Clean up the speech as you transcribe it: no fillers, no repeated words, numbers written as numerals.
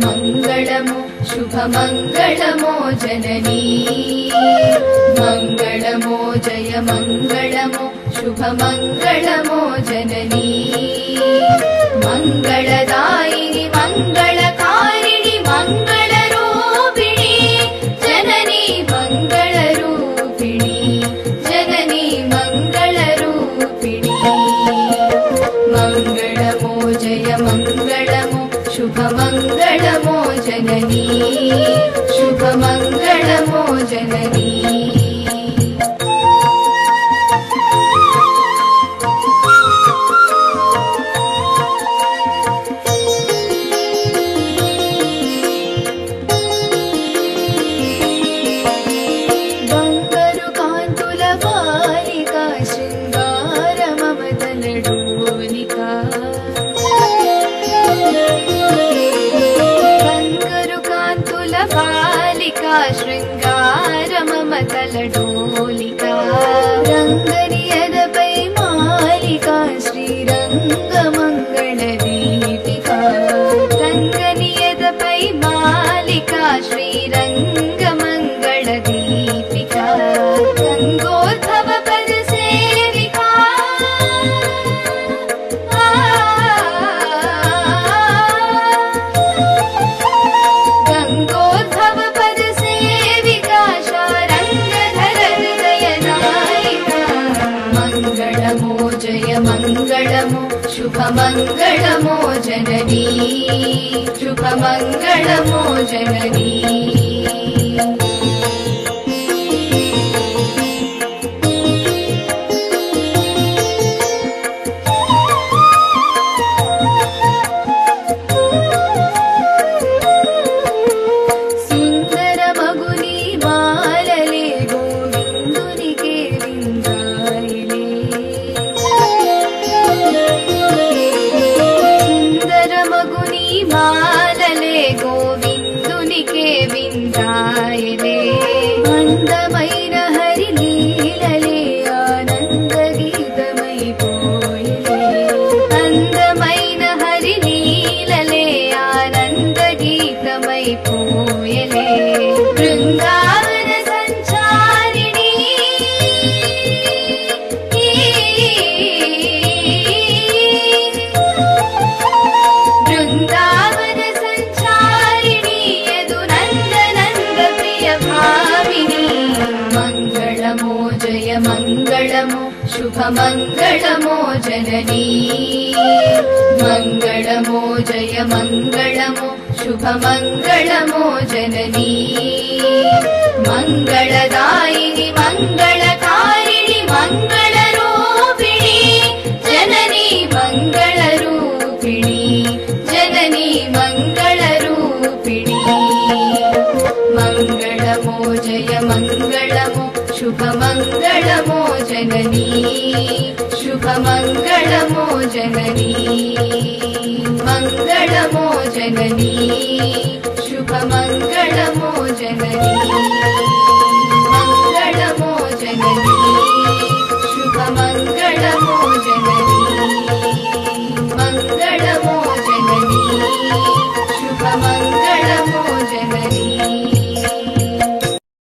मङ्गलमो शुभमङ्गलमो जननी मङ्गलमो जय मङ्गलमो शुभमङ्गलमो जननी मङ्गलदायिनि मङ्गलकारिणि मङ्गलरूपिणि जननी मङ्गलरूपिणि जननी मङ्गलरूपिणि मङ्गलमो जय मङ्गलमो शुभमङ्गलमो जननी शुभमङ्गलमो जननी शृंगार ममतलडोलिका रंगनियदपै मालिका श्रीरंगमंगलदीपिका रंगनियदपै मालिका श्रीरंगमंगलदीपिका गंगोद्भव पद सेविका गंगोद्भव मङ्गलमो शुभमङ्गलमो जननी शुभमङ्गलमो जननी सुन्दर मगुनी बालले गोविन्दुनिके मालले गोविन्दुनिके विन्दायले అందమైన హరి లీలలే ఆనంద గీతమై పోయలే అందమైన హరి లీలలే ఆనంద గీతమై పోయలే బృందావన సంచారిణి బృందావన సంచారిణి యదు నందనంద ప్రియ భామిని మంగళమో జయ మంగళమో శుభమంగళమో జననీ మంగళమో జయ మంగళమో శుభమంగళమో జననీ మంగళదాయిని మంగళకారిణి మంగళరూపిణి జననీ మంగళరూపిణి जननी मङ्गलरूपिणी मङ्गलमो जय मङ्गलमो शुभमङ्गलमो जननी शुभमङ्गलमो जननी मङ्गलमो जननी शुभमङ्गलमो जननी